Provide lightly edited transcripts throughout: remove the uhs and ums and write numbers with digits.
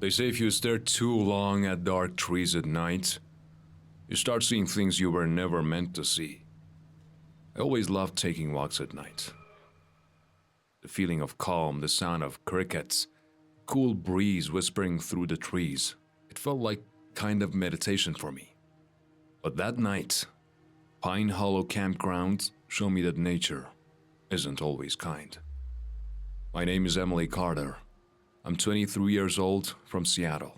They say if you stare too long at dark trees at night, you start seeing things you were never meant to see. I always loved taking walks at night. The feeling of calm, the sound of crickets, cool breeze whispering through the trees. It felt like kind of meditation for me. But that night, Pine Hollow Campground showed me that nature isn't always kind. My name is Emily Carter. I'm 23 years old from Seattle.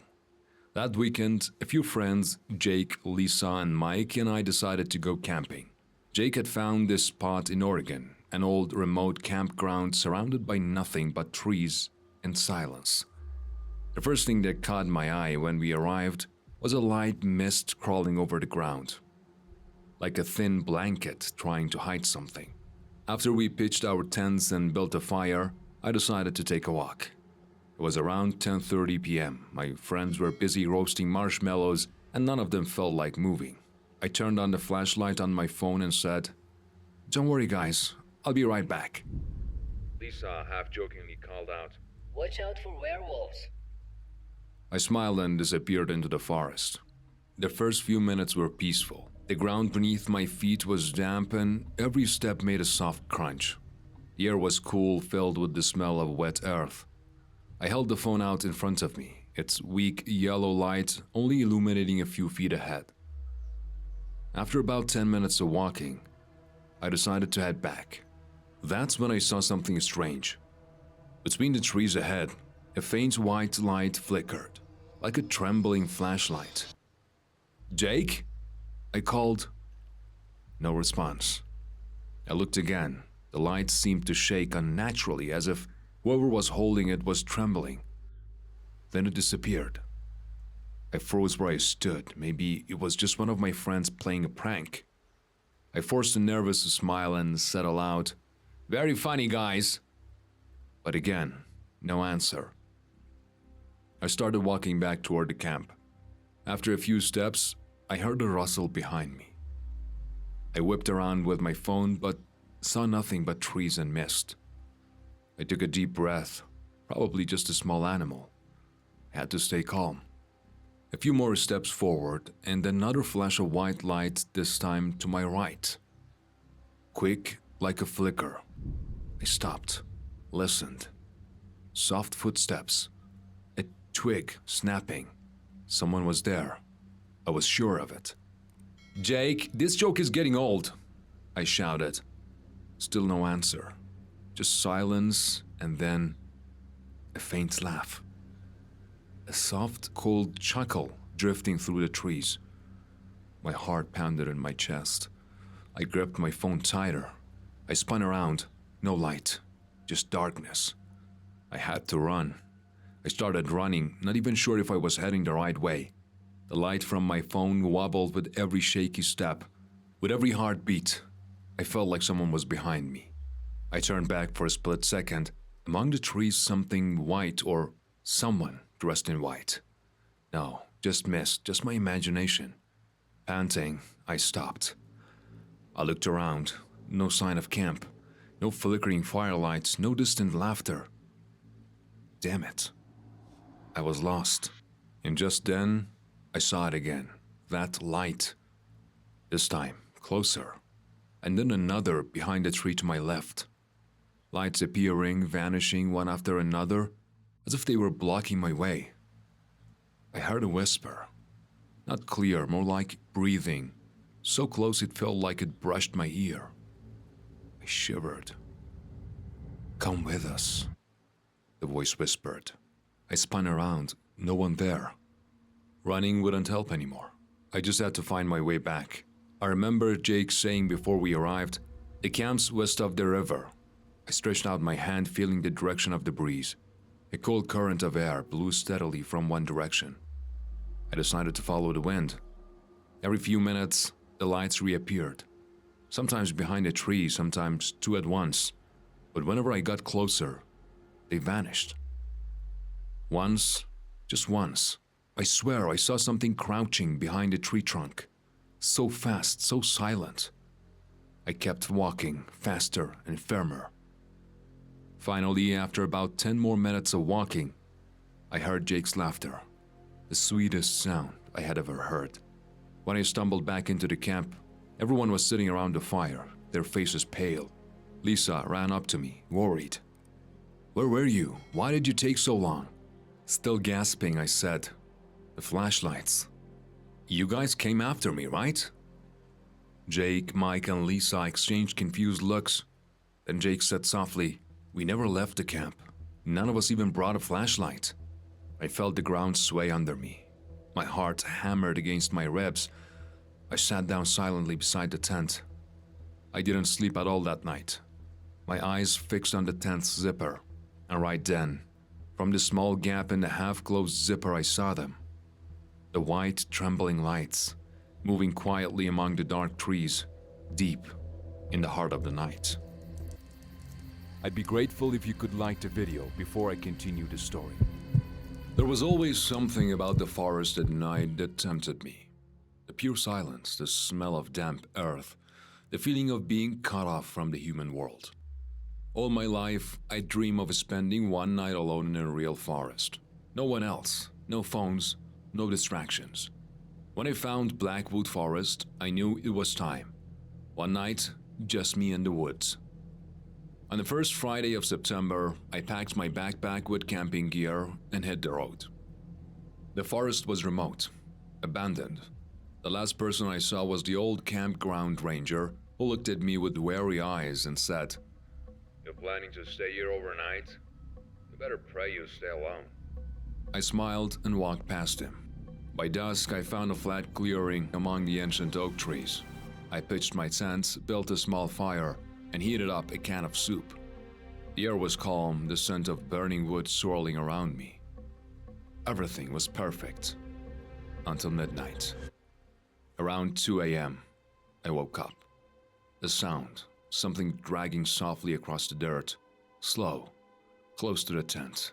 That weekend, a few friends, Jake, Lisa, and Mike, and I decided to go camping. Jake had found this spot in Oregon, an old remote campground surrounded by nothing but trees and silence. The first thing that caught my eye when we arrived was a light mist crawling over the ground, like a thin blanket trying to hide something. After we pitched our tents and built a fire, I decided to take a walk. It was around 10:30 p.m. My friends were busy roasting marshmallows and none of them felt like moving. I turned on the flashlight on my phone and said, "Don't worry guys, I'll be right back." Lisa half-jokingly called out, "Watch out for werewolves." I smiled and disappeared into the forest. The first few minutes were peaceful. The ground beneath my feet was damp and every step made a soft crunch. The air was cool, filled with the smell of wet earth. I held the phone out in front of me, its weak yellow light only illuminating a few feet ahead. After about 10 minutes of walking, I decided to head back. That's when I saw something strange. Between the trees ahead, a faint white light flickered, like a trembling flashlight. "Jake?" I called. No response. I looked again. The light seemed to shake unnaturally, as if whoever was holding it was trembling. Then it disappeared. I froze where I stood. Maybe it was just one of my friends playing a prank. I forced a nervous smile and said aloud, "Very funny, guys." But again, no answer. I started walking back toward the camp. After a few steps, I heard a rustle behind me. I whipped around with my phone, but saw nothing but trees and mist. I took a deep breath, probably just a small animal. I had to stay calm. A few more steps forward, and another flash of white light, this time to my right. Quick, like a flicker. I stopped, listened. Soft footsteps. A twig snapping. Someone was there. I was sure of it. "Jake, this joke is getting old," I shouted. Still no answer. Just silence, and then a faint laugh. A soft, cold chuckle drifting through the trees. My heart pounded in my chest. I gripped my phone tighter. I spun around. No light, just darkness. I had to run. I started running, not even sure if I was heading the right way. The light from my phone wobbled with every shaky step. With every heartbeat, I felt like someone was behind me. I turned back for a split second. Among the trees, something white or someone dressed in white. No, just mist, just my imagination. Panting, I stopped. I looked around. No sign of camp. No flickering firelights, no distant laughter. Damn it. I was lost. And just then, I saw it again. That light. This time, closer. And then another behind a tree to my left. Lights appearing, vanishing one after another, as if they were blocking my way. I heard a whisper. Not clear, more like breathing. So close it felt like it brushed my ear. I shivered. "Come with us," the voice whispered. I spun around, no one there. Running wouldn't help anymore. I just had to find my way back. I remember Jake saying before we arrived, "The camp's west of the river." I stretched out my hand, feeling the direction of the breeze. A cold current of air blew steadily from one direction. I decided to follow the wind. Every few minutes, the lights reappeared. Sometimes behind a tree, sometimes two at once. But whenever I got closer, they vanished. Once, just once, I swear I saw something crouching behind a tree trunk. So fast, so silent. I kept walking, faster and firmer. Finally, after about 10 more minutes of walking, I heard Jake's laughter, the sweetest sound I had ever heard. When I stumbled back into the camp, everyone was sitting around the fire, their faces pale. Lisa ran up to me, worried. "Where were you? Why did you take so long?" Still gasping, I said, "The flashlights. You guys came after me, right?" Jake, Mike, and Lisa exchanged confused looks. Then Jake said softly, "We never left the camp. None of us even brought a flashlight." I felt the ground sway under me. My heart hammered against my ribs. I sat down silently beside the tent. I didn't sleep at all that night. My eyes fixed on the tent's zipper, and right then, from the small gap in the half-closed zipper, I saw them. The white, trembling lights, moving quietly among the dark trees, deep in the heart of the night. I'd be grateful if you could like the video before I continue the story. There was always something about the forest at night that tempted me. The pure silence, the smell of damp earth, the feeling of being cut off from the human world. All my life, I dream of spending one night alone in a real forest. No one else, no phones, no distractions. When I found Blackwood Forest, I knew it was time. One night, just me in the woods. On the first Friday of September, I packed my backpack with camping gear and hit the road. The forest was remote, abandoned. The last person I saw was the old campground ranger, who looked at me with wary eyes and said, "You're planning to stay here overnight? You better pray you stay alone." I smiled and walked past him. By dusk, I found a flat clearing among the ancient oak trees. I pitched my tent, built a small fire, and heated up a can of soup. The air was calm, the scent of burning wood swirling around me. Everything was perfect. Until midnight. Around 2 a.m., I woke up. The sound, something dragging softly across the dirt, slow, close to the tent.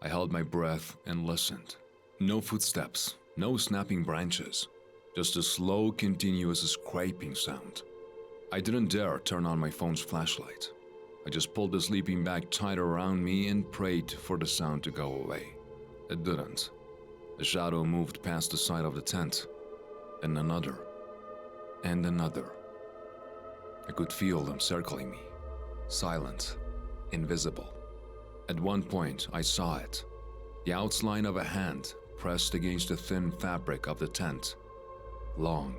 I held my breath and listened. No footsteps, no snapping branches, just a slow, continuous scraping sound. I didn't dare turn on my phone's flashlight. I just pulled the sleeping bag tighter around me and prayed for the sound to go away. It didn't. The shadow moved past the side of the tent, and another, and another. I could feel them circling me, silent, invisible. At one point, I saw it, the outline of a hand pressed against the thin fabric of the tent. Long,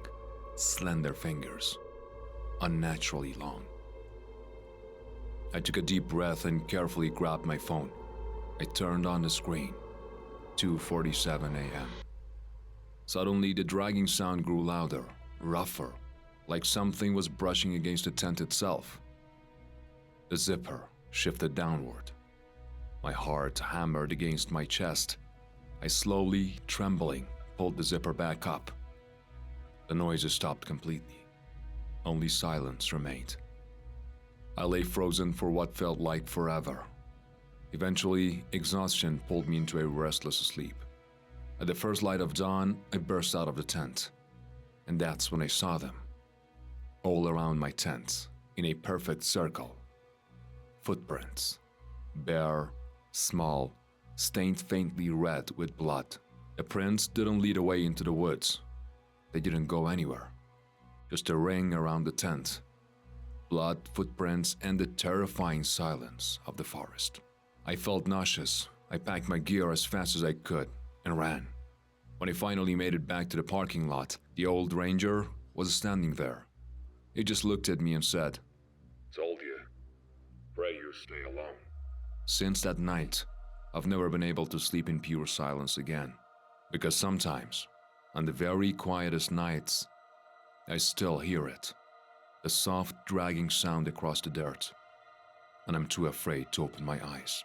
slender fingers, unnaturally long. I took a deep breath and carefully grabbed my phone. I turned on the screen. 2:47 a.m. Suddenly, the dragging sound grew louder, rougher, like something was brushing against the tent itself. The zipper shifted downward. My heart hammered against my chest. I slowly, trembling, pulled the zipper back up. The noises stopped completely. Only silence remained. I lay frozen for what felt like forever. Eventually, exhaustion pulled me into a restless sleep. At the first light of dawn, I burst out of the tent. And that's when I saw them. All around my tent, in a perfect circle. Footprints. Bare, small, stained faintly red with blood. The prints didn't lead away into the woods. They didn't go anywhere. Just a ring around the tent. Blood, footprints, and the terrifying silence of the forest. I felt nauseous. I packed my gear as fast as I could and ran. When I finally made it back to the parking lot, the old ranger was standing there. He just looked at me and said, "Told you. Pray you stay alone." Since that night, I've never been able to sleep in pure silence again. Because sometimes, on the very quietest nights, I still hear it. The soft, dragging sound across the dirt. And I'm too afraid to open my eyes.